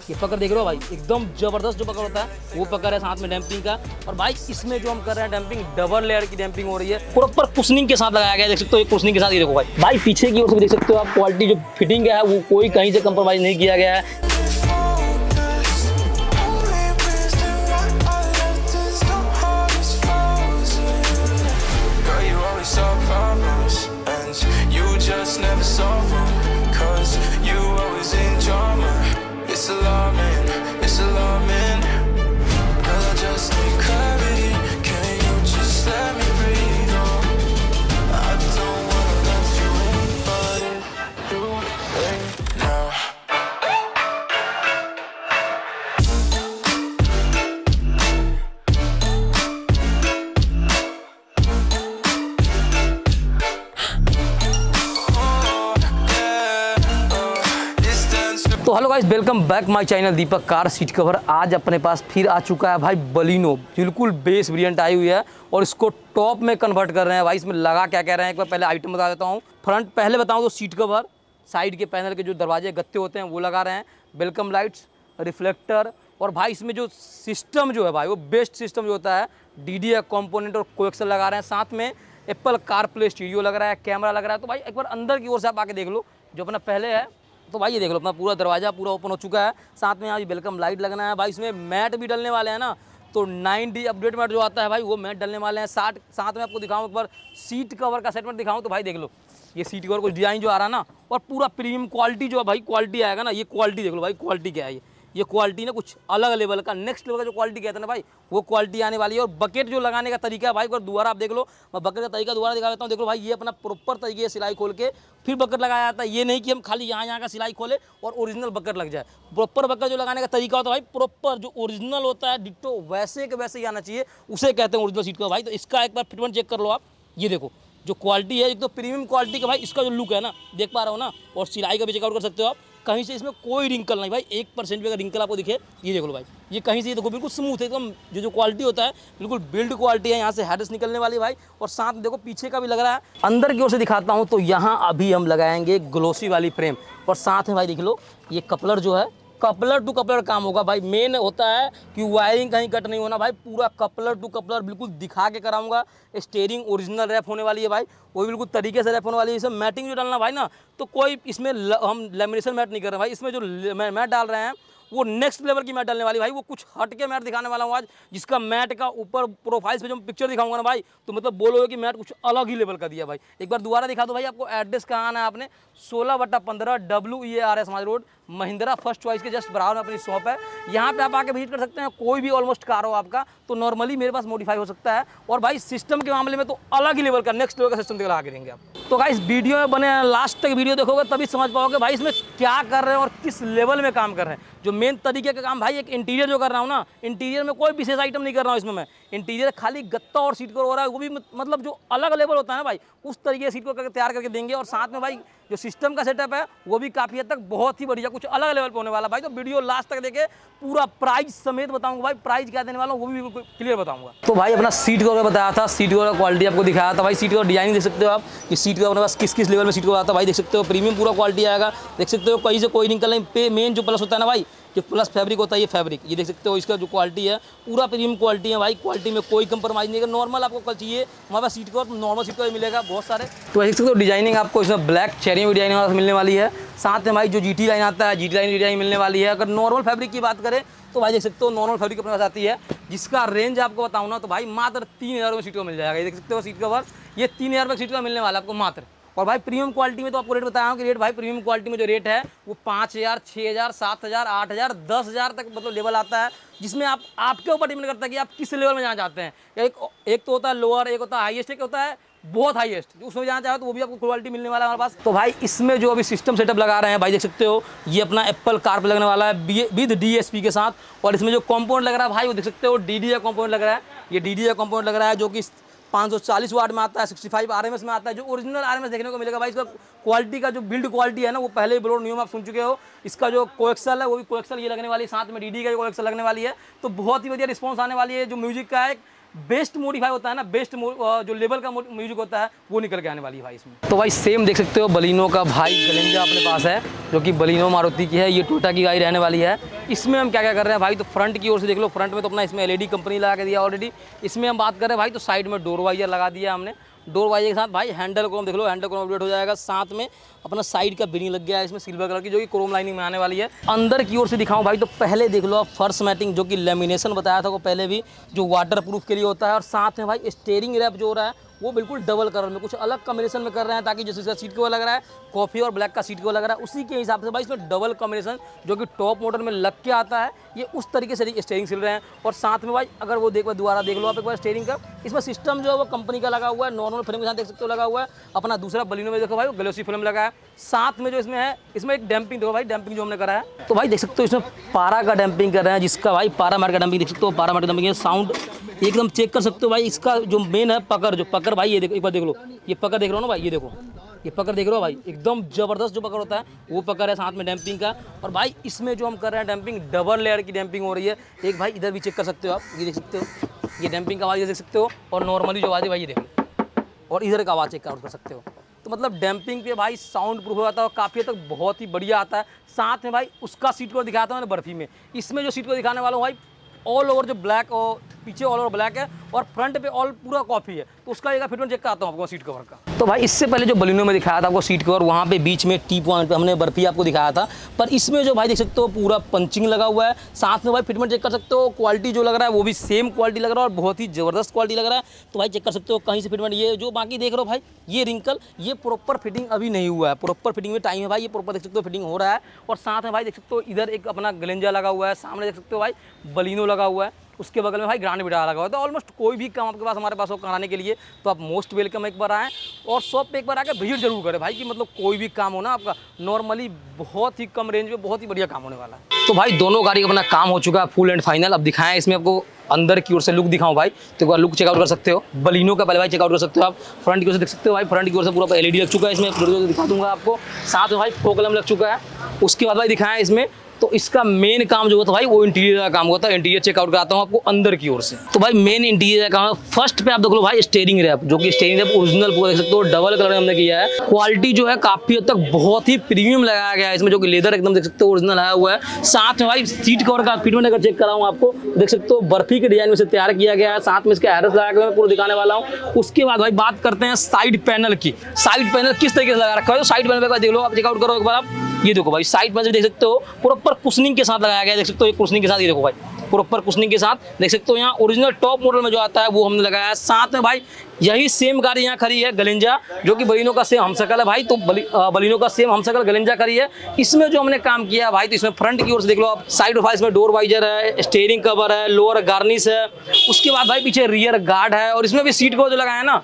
ये पकड़ देख रहे हो भाई, एकदम जबरदस्त जो पकड़ होता है वो पकड़ है, साथ में डैम्पिंग का। और भाई इसमें जो हम कर रहे हैं डैम्पिंग, डबल लेयर की डैम्पिंग हो रही है, प्रॉपर कुशनिंग के साथ लगाया गया है। देख सकते हो ये कुशनिंग के साथ, ये देखो भाई पीछे की ओर से देख सकते हो आप, क्वालिटी जो फिटिंग है वो कोई कहीं से कंप्रोमाइज नहीं किया गया है। Just never solve them, 'cause you always in drama. It's alarming, it's alarming. Girl, I just need clarity. Can you just let me breathe? Oh, I don't wanna let you in, but it's too late now. तो hello guys, welcome back my channel Deepak car seat cover. आज अपने पास फिर आ चुका है भाई Baleno, बिल्कुल base variant आई हुई है और इसको टॉप में कन्वर्ट कर रहे हैं। भाई इसमें लगा क्या कह रहे हैं, एक बार पहले आइटम बता देता हूँ। फ्रंट पहले बताऊँ तो सीट कवर, साइड के पैनल के जो दरवाजे गत्ते होते हैं वो लगा रहे हैं, वेलकम लाइट्स, रिफ्लेक्टर। और भाई इसमें जो सिस्टम जो है भाई वो बेस्ट सिस्टम जो होता है, DDI कंपोनेंट और कोएक्सल लगा रहे हैं। साथ में एप्पल कारप्ले स्टूडियो लग रहा है, कैमरा लग रहा है। तो भाई एक बार अंदर की ओर से आप आके देख लो, जो अपना पहले है। तो भाई ये देख लो, अपना पूरा दरवाजा पूरा ओपन हो चुका है। साथ में यहाँ वेलकम लाइट लगना है। भाई इसमें मैट भी डलने वाले हैं ना, तो 9D अपडेट मैट जो आता है भाई वो मैट डलने वाले हैं। साथ में आपको दिखाऊं एक बार सीट कवर का सेटमेंट दिखाऊं, तो भाई देख लो ये सीट कवर को डिजाइन जो आ रहा है ना, और पूरा प्रीमियम क्वालिटी जो है भाई, क्वालिटी आएगा ना। ये क्वालिटी देख लो भाई, क्वालिटी क्या है ये क्वालिटी ना कुछ अलग लेवल का, नेक्स्ट लेवल का जो क्वालिटी कहते हैं ना भाई, वो क्वालिटी आने वाली है। और बकेट जो लगाने का तरीका है भाई, एक दोबारा आप देख लो, मैं बकेट का तरीका दोबारा दिखा देता हूँ। देख लो भाई, ये अपना प्रॉपर तरीके से सिलाई खोल के फिर बकेट लगाया जाता है। ये नहीं कि हम खाली यहाँ का सिलाई खोले और ओरिजिनल बकेट लग जाए। प्रॉपर बकेट जो लगाने का तरीका होता है भाई, प्रॉपर जो ओरिजिनल होता है डिट्टो वैसे के वैसे ही आना चाहिए, उसे कहते हैं ओरिजिनल सीट का भाई। तो इसका एक बार फिटमेंट चेक कर लो आप, ये देखो जो क्वालिटी है, एक तो प्रीमियम क्वालिटी का भाई, इसका जो लुक है ना, देख पा रहे हो ना। और सिलाई का भी चेकआउट कर सकते हो आप, कहीं से इसमें कोई रिंकल नहीं भाई, 1% भी अगर रिंकल आपको दिखे, ये देख लो भाई, ये कहीं से, ये देखो बिल्कुल स्मूथ है एकदम। जो क्वालिटी होता है बिल्कुल बिल्ड क्वालिटी है। यहाँ से हेडस निकलने वाली भाई, और साथ में देखो पीछे का भी लग रहा है। अंदर की ओर से दिखाता हूँ, तो यहाँ अभी हम लगाएंगे ग्लोसी वाली फ्रेम, और साथ में भाई देख लो ये कपलर जो है, कपलर टू कपलर काम होगा भाई। मेन होता है कि वायरिंग कहीं कट नहीं होना भाई, पूरा कपलर टू कपलर बिल्कुल दिखा के कराऊंगा। स्टीयरिंग ओरिजिनल रैप होने वाली है भाई, वो भी बिल्कुल तरीके से रैप होने वाली है। इसमें मैटिंग जो डालना भाई ना, तो कोई इसमें हम लेमिनेशन मैट नहीं कर रहे भाई। इसमें जो मैट डाल रहे हैं वो नेक्स्ट लेवल की मैट डालने वाली भाई, वो कुछ हट के मैट दिखाने वाला हूँ आज, जिसका मैट का ऊपर प्रोफाइल्स पे जो पिक्चर दिखाऊंगा ना भाई, तो मतलब बोलोगे कि मैट कुछ अलग ही लेवल का दिया भाई। एक बार दोबारा दिखा दो भाई, आपको एड्रेस कहाँ आना है आपने, 16/15 WEAR समाज रोड, महिंद्रा फर्स्ट चॉइस के जस्ट बराबर में अपनी शॉप है। यहाँ पे आप आके विजिट कर सकते हैं। कोई भी ऑलमोस्ट कार हो आपका, तो नॉर्मली मेरे पास मॉडिफाई हो सकता है। और भाई सिस्टम के मामले में तो अलग ही लेवल का, नेक्स्ट लेवल का सिस्टम लगा के देंगे आप। तो भाई इस वीडियो में बने लास्ट तक वीडियो देखोगे तभी समझ पाओगे भाई इसमें क्या कर रहे हैं और किस लेवल में काम कर रहे हैं। जो मेन तरीके का काम भाई, एक इंटीरियर जो कर रहा हूँ ना, इंटीरियर में कोई विशेष आइटम नहीं कर रहा हूँ इसमें मैं। इंटीरियर खाली गत्ता और सीट कवर हो रहा है, वो भी मतलब जो अलग लेवल होता है ना भाई, उस तरीके से सीट कवर तैयार करके देंगे। और साथ में भाई जो सिस्टम का सेटअप है वो भी काफ़ी हद तक बहुत ही बढ़िया, कुछ अलग लेवल पे होने वाला भाई। तो वीडियो लास्ट तक देखे, पूरा प्राइस समेत बताऊंगा भाई, प्राइस क्या देने वाला हूँ वो भी बिल्कुल क्लियर बताऊंगा। तो भाई अपना सीट कवर बताया था, सीट कवर का क्वालिटी आपको दिखाया था भाई। सीट कवर डिजाइन देख सकते हो आप, कि सीट कवर अपने पास किस किस लेवल में सीट कवर आता है भाई, देख सकते हो प्रीमियम पूरा क्वालिटी आएगा। देख सकते हो कहीं से कोई रिंकल नहीं पे। मेन जो प्लस होता है ना भाई, जो प्लस फैब्रिक होता है, ये फैब्रिक ये देख सकते हो, इसका जो क्वालिटी है पूरा प्रीमियम क्वालिटी है भाई। क्वालिटी में कोई कंप्रोमाइज़ नहीं है। नॉर्मल आपको कल चाहिए हमारे पास seat cover, normal seat cover मिलेगा बहुत सारे। तो देख सकते हो डिजाइनिंग आपको इसमें ब्लैक चेरी में डिजाइनिंग मिलने वाली है। साथ में भाई जो GT लाइन आता है, GT लाइन डिजाइन मिलने वाली है। अगर नॉर्मल फैब्रिक की बात करें तो भाई देख सकते हो नॉर्मल फैब्रिक अपने पास आती है, जिसका रेंज आपको बताऊँ ना, तो भाई मात्र 3000 में सीट कवर मिल जाएगा। ये देख सकते हो सीट कवर, ये 3000 में सीट कवर मिलने वाला है आपको मात्र। और भाई प्रीमियम क्वालिटी में तो आपको रेट बताया हूँ कि रेट भाई प्रीमियम क्वालिटी में जो रेट है वो 5000, 6000, 7000, 8000, 10000 तक मतलब लेवल आता है, जिसमें आपके ऊपर डिपेंड करता है कि आप किस लेवल में जाना चाहते हैं। एक तो होता है लोअर, एक होता है हाईएस्ट, एक होता है बहुत हाईएस्ट। उसमें जाना चाहो तो वो भी आपको क्वालिटी मिलने वाला है हमारे पास। तो भाई इसमें जो अभी सिस्टम सेटअप लगा रहे हैं भाई, देख सकते हो ये अपना एप्पल कारप्ले लगने वाला है विद DSP के साथ। और इसमें जो कंपोनेंट लग रहा है भाई, वो देख सकते हो DDI कंपोनेंट लग रहा है। ये DDI कंपोनेंट लग रहा है जो कि 540 वाट में आता है, 65 RMS में आता है। जो ओरिजिनल RMS देखने को मिलेगा भाई। इसका क्वालिटी का जो बिल्ड क्वालिटी है ना, वो पहले ब्लोड न्यू में आप सुन चुके हो। इसका जो कोएक्सल है वो भी कोएक्सल ये लगने वाली है, साथ में DD का कोएक्सल लगने वाली है। तो बहुत ही बढ़िया रिस्पॉन्स आने वाली है। जो म्यूजिक का है बेस्ट मॉडिफाई होता है ना, बेस्ट जो लेवल का म्यूजिक होता है वो निकल के आने वाली है भाई इसमें। तो भाई सेम देख सकते हो बलिनो का भाई गलेंजा अपने पास है, जो कि बलिनो मारुति की है, ये टोयोटा की गाड़ी रहने वाली है। इसमें हम क्या क्या कर रहे हैं भाई, तो फ्रंट की ओर से देख लो, फ्रंट में तो अपना इसमें LED कंपनी लगा के दिया ऑलरेडी। इसमें हम बात कर रहे हैं भाई तो साइड में डोर वाइजर लगा दिया हमने, डोर वाइजर के साथ भाई हैंडल क्रोम देख लो, हैंडल क्रोम अपडेट हो जाएगा। साथ में अपना साइड का बिनिंग लग गया है इसमें सिल्वर कलर की, जो कि क्रोम लाइनिंग में आने वाली है। अंदर की ओर से दिखाऊं भाई तो पहले देख लो आप फर्श मैटिंग, जो कि लेमिनेशन बताया था वो पहले भी, जो वाटर प्रूफ के लिए होता है। और साथ में भाई स्टीयरिंग रैप जो हो रहा है वो बिल्कुल डबल कलर में, कुछ अलग कॉम्बिनेशन में कर रहे हैं, ताकि जैसे इसका सीट कवर लग रहा है कॉफ़ी और ब्लैक का सीट कवर लग रहा है, उसी के हिसाब से भाई इसमें डबल कॉम्बिनेशन जो कि टॉप मॉडल में लग के आता है, ये उस तरीके से स्टीयरिंग सिल रहे हैं। और साथ में भाई अगर वो दोबारा देख लो आप एक बार स्टीयरिंग का, इसमें सिस्टम जो है वो कंपनी का लगा हुआ है, नॉर्मल फ्रेम के साथ देख सकते हो लगा हुआ है। अपना दूसरा बलिनो में देखो भाई ग्लोसी फिल्म लगा है। साथ में जो इसमें है, इसमें एक डैम्पिंग देखो भाई, डैम्पिंग जो हमने करा है, तो भाई देख सकते हो इसमें पारा का डैम्पिंग कर रहे हैं, जिसका भाई पारा मार का डैम्पिंग देख सकते हो, पारा मार का डैम्पिंग है। साउंड एकदम चेक कर सकते हो भाई, इसका जो मेन है पकड़, जो पकड़ भाई ये देखो एक बार देख लो, ये पकड़ देख रहे हो ना भाई, ये देखो ये पकड़ देख रहे हो भाई, एकदम जबरदस्त जो पकड़ होता है वो पकड़ है, साथ में डैम्पिंग का। और भाई इसमें जो हम कर रहे हैं डैम्पिंग, डबल लेयर की डैम्पिंग हो रही है। एक भाई इधर भी चेक कर सकते हो आप, ये देख सकते हो, ये डैम्पिंग का आवाज़ देख सकते हो, और नॉर्मली जो आवाज़ है भाई ये देखो, और इधर का आवाज़ चेक आउट कर सकते हो। तो मतलब डैम्पिंग पे भाई साउंड प्रूफ आता है और काफ़ी हद तक बहुत ही बढ़िया आता है। साथ में भाई उसका सीट कवर दिखाया था मैंने बर्फी में, इसमें जो सीट कवर दिखाने वाला हूँ भाई ऑल ओवर जो ब्लैक और पीछे ऑल ओवर ब्लैक है और फ्रंट पे ऑल पूरा कॉफ़ी है, तो उसका एक फिटमेंट चेक कराता हूँ आपको सीट कवर का। तो भाई इससे पहले जो बलिनो में दिखाया था आपको सीट कवर, वहाँ पे बीच में टी पॉइंट पे हमने बर्फी आपको दिखाया था, पर इसमें जो भाई देख सकते हो पूरा पंचिंग लगा हुआ है। साथ में भाई फिटमेंट चेक कर सकते हो, क्वालिटी जो लग रहा है वो भी सेम क्वालिटी लग रहा है और बहुत ही ज़बरदस्त क्वालिटी लग रहा है। तो भाई चेक कर सकते हो कहीं से फिटमेंट, ये जो बाकी देख रहे हो भाई ये रिंकल, ये प्रॉपर फिटिंग अभी नहीं हुआ है, प्रॉपर फिटिंग में टाइम है भाई, ये प्रॉपर देख सकते हो फिटिंग हो रहा है। और साथ में भाई देख सकते हो इधर एक अपना गलेंजा लगा हुआ है, सामने देख सकते हो भाई बलिनो लगा हुआ है, उसके बगल में भाई ग्रांड विटारा लगा हुआ है। तो ऑलमोस्ट कोई भी काम आपके पास हमारे पास हो कराने के लिए तो आप मोस्ट वेलकम एक बार आएँ और शॉप पे एक बार आकर विजिट जरूर करें भाई, कि मतलब कोई भी काम हो ना आपका नॉर्मली बहुत ही कम रेंज में बहुत ही बढ़िया काम होने वाला है। तो भाई दोनों गाड़ी का अपना काम हो चुका है फुल एंड फाइनल। अब दिखाएं इसमें आपको अंदर की ओर से लुक दिखाऊं भाई, तो एक बार लुक चेकआउट कर सकते हो। बलिनो का पहले भाई चेकआउट कर सकते हो आप, फ्रंट की ओर से देख सकते हो भाई, फ्रंट की ओर से पूरा LED लग चुका है इसमें, दिखा दूंगा आपको। साथ में भाई फॉग लैंप लग चुका है। उसके बाद भाई दिखाएं इसमें, तो इसका मेन काम जो होता है भाई वो इंटीरियर का काम होता है। इंटीरियर चेकआउट कराता हूँ आपको अंदर की ओर से। तो भाई मेन इंटीरियर का काम है, फर्स्ट पे आप देख लो भाई स्टीयरिंग रैप, जो कि स्टीयरिंग रैप ओरिजिनल पूरा देख सकते हो, डबल कलर में हमने किया है। क्वालिटी जो है काफी हद तक बहुत ही प्रीमियम लगाया गया है इसमें, जो कि लेदर एकदम देख सकते हो ओरिजिनल आया हुआ है। साथ में भाई सीट कवर का फिटमेंट अगर चेक कराऊँ आपको, देख सकते हो बर्फी के डिजाइन में से तैयार किया गया है। साथ में इसका एड्रेस लगा के मैं पूरा दिखाने वाला हूँ। उसके बाद भाई बात करते हैं साइड पैनल की। साइड पैनल किस तरीके से लगा रखा है, साइड पैनल पे देख लो आप, चेकआउट करो एक बार आप, ये देखो भाई साइड पैनल देख सकते हो प्रॉपर कुशनिंग के साथ लगाया गया है, देख सकते हो कुशनिंग के साथ, ये देखो भाई प्रॉपर कुशनिंग के साथ देख सकते हो। यहाँ ओरिजिनल टॉप मॉडल में जो आता है वो हमने लगाया है। साथ में भाई यही सेम गाड़ी यहाँ खड़ी है गलेंजा, जो कि बलिनो का सेम हमशक्ल है भाई, तो बलिनो का सेम हमशक्ल गलेंजा खड़ी है। इसमें जो हमने काम किया है भाई, तो इसमें फ्रंट की ओर से देख लो आप, साइड ऑफ इसमें डोर वाइजर है, स्टीयरिंग कवर है, लोअर गार्निश है। उसके बाद भाई पीछे रियर गार्ड है, और इसमें भी सीट कवर जो लगाया है ना,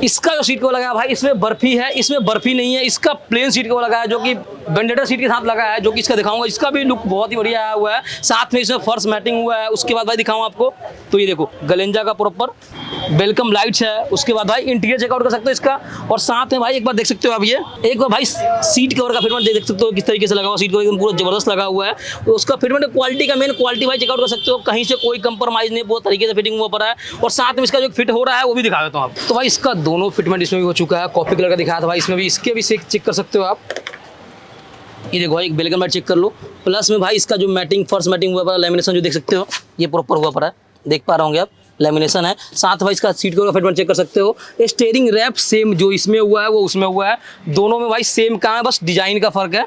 इसका जो सीट कवर लगाया भाई इसमें बर्फी है, इसमें बर्फी नहीं है, इसका प्लेन सीट कवर लगाया जो कि वेंडेटर सीट के साथ लगा है, जो कि इसका दिखाऊंगा, इसका भी लुक बहुत ही बढ़िया आया हुआ है। साथ में इसमें फर्श मैटिंग हुआ है। उसके बाद भाई दिखाऊं आपको, तो ये देखो गलेंजा का प्रॉपर वेलकम लाइट्स है। उसके बाद भाई इंटीरियर चेकआउट कर सकते हो इसका। और साथ में भाई एक बार देख सकते हो आप, ये एक बार भाई सीट कवर का फिटमेंट देख सकते हो किस तरीके से लगा हुआ, सीट कवर एकदम पूरा जबरदस्त लगा हुआ है। तो उसका फिटमेंट क्वालिटी का मेन क्वालिटी भाई चेकआउट कर सकते हो, कहीं से कोई कंप्रोमाइज नहीं, बहुत तरीके से फिटिंग हुआ पड़ा है। और साथ में इसका जो फिट हो रहा है वो भी दिखा देता हूँ आप। तो भाई इसका दोनों फिटमेंट इसमें भी हो चुका है, कॉफी कलर का दिखाया था भाई, इसमें भी इसके भी चेक कर सकते हो आप। ये देखो भाई एक बेलकम मैट चेक कर लो। प्लस में भाई इसका जो मैटिंग फर्स्ट मैटिंग हुआ पड़ा, लेमिनेशन जो देख सकते हो ये प्रॉपर हुआ पड़ा है, देख पा रहे होंगे आप, लेमिनेशन है। साथ भाई इसका सीट कवर का फिटमेंट चेक कर सकते हो। स्टीयरिंग रैप सेम जो इसमें हुआ है वो उसमें हुआ है, दोनों में भाई सेम काम है, बस डिजाइन का फर्क है।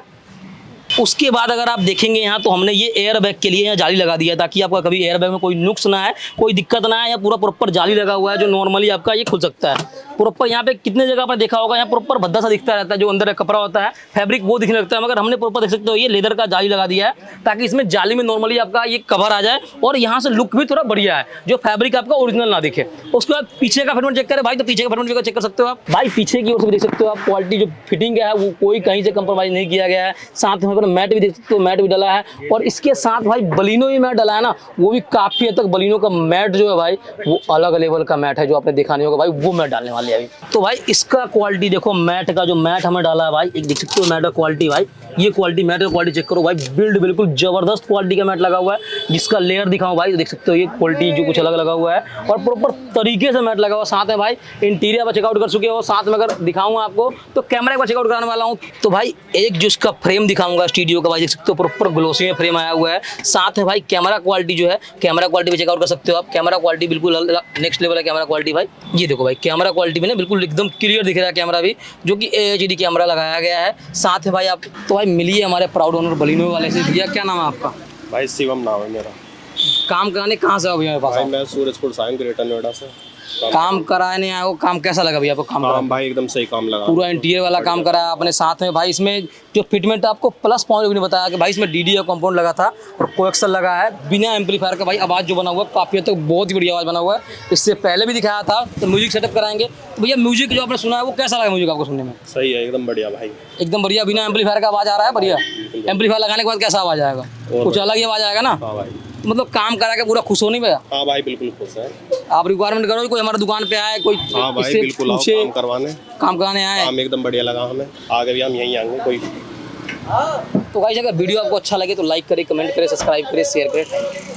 उसके बाद अगर आप देखेंगे यहाँ, तो हमने ये एयर बैग के लिए यहाँ जाली लगा दिया है, ताकि आपका कभी एयर बैग में कोई नुक्स ना है, कोई दिक्कत ना है। यहाँ पूरा प्रॉपर जाली लगा हुआ है, जो नॉर्मली आपका ये खुल सकता है प्रॉपर। यहाँ पे कितने जगह आपने देखा होगा, यहाँ प्रॉपर भद्दा सा दिखता रहता है, जो अंदर कपड़ा होता है फैब्रिक वो दिखने लगता है, मगर हमने प्रॉपर देख सकते हो ये लेदर का जाली लगा दिया है, ताकि इसमें जाली में नॉर्मली आपका ये कवर आ जाए और यहाँ से लुक भी थोड़ा बढ़िया है, जो फैब्रिक आपका ओरिजिनल ना दिखे। उसके बाद पीछे का फिटमेंट चेक करें भाई, तो पीछे का फिटमेंट चेक कर सकते हो आप भाई, पीछे की ओर से देख सकते हो आप, क्वालिटी जो फिटिंग है वो कोई कहीं से कंप्रोमाइज नहीं किया गया है। साथ में मैट भी देख सकते हो, मैट भी डाला है। और इसके साथ भाई बलिनो ही मैट डाला है ना, वो भी काफी हद तक बलिनो का मैट जो है भाई वो अलग लेवल का मैट है, जो आपने देखा नहीं होगा भाई, वो मैट डालने वाले हैं अभी। तो भाई इसका क्वालिटी देखो, मैट का जो मैट हमें डाला है भाई, एक देख सकते हो मैट का क्वालिटी भाई ये क्वालिटी मैट का क्वालिटी चेक करो भाई, बिल्ड बिल्कुल जबरदस्त क्वालिटी का मैट लगा हुआ है, जिसका लेयर दिखाऊं भाई तो देख सकते हो ये क्वालिटी जो कुछ अलग लगा हुआ है और प्रॉपर तरीके से मैट लगा हुआ है। साथ में भाई इंटीरियर पर चेकआउट कर चुके हो, साथ में अगर दिखाऊं आपको तो कैमरे का चेकआउट कराने वाला हूँ। तो भाई एक जो इसका फ्रेम दिखाऊंगा स्टूडियो का भाई, देख सकते हो प्रॉपर ग्लोसी में फ्रेम आया हुआ है। साथ में भाई कैमरा क्वालिटी जो है, कैमरा क्वालिटी भी चेकआउट कर सकते हो आप, कैमरा क्वालिटी बिल्कुल नेक्स्ट लेवल है कैमरा क्वालिटी भाई। ये देखो भाई कैमरा क्वालिटी में ना बिल्कुल एकदम क्लियर दिख रहा है कैमरा भी, जो कि AHD कैमरा लगाया गया है। साथ में भाई आप तो भाई मिलिए हमारे प्राउड ओनर बलिनो वाले से। भैया क्या नाम है आपका? भाई शिवम नाम है मेरा। काम कराने कहाँ से हो भैया मेरे पास भाई आप? मैं सूरजपुर से आया हूँ, ग्रेटर नोएडा से। काम कराने आए हो, काम कैसा लगा भैया आपको? काम काम भाई एकदम सही काम लगा। पूरा इंटीरियर वाला काम कराया आपने। साथ में भाई इसमें जो फिटमेंट आपको प्लस पॉइंट भी नहीं बताया कि भाई इसमें DDA कंपाउंड लगा था और कोएक्सल लगा है बिना एम्पलीफायर का। भाई आवाज़ जो बना हुआ है काफ़ी हद तक बहुत ही बढ़िया आवाज़ बना हुआ है। इससे पहले भी दिखाया था तो म्यूजिक सेटअप कराएंगे। तो भैया म्यूजिक जो आपने सुना है वो कैसा लगा म्यूजिक आपको सुनने में? सही है, एकदम बढ़िया भाई, एकदम बढ़िया, बिना एम्पलीफायर का आवाज़ आ रहा है बढ़िया। एम्पलीफायर लगाने के बाद कैसा आवाज़ आएगा? कुछ अलग ही आवाज़ आएगा ना। हाँ भाई। मतलब काम करा के पूरा खुश हो नहीं भैया? हाँ भाई बिल्कुल खुश है। आप रिक्वायरमेंट करो, कोई हमारे दुकान पे आए, कोई हाँ भाई इससे बिल्कुल आओ पूछे, काम करवाने, काम कराने आए। काम एकदम बढ़िया लगा हमें, आगे भी हम यहीं आएंगे। कोई तो गाइस अगर वीडियो आपको अच्छा लगे तो लाइक करें, कमेंट करें, सब्सक्राइब करें, शेयर करें।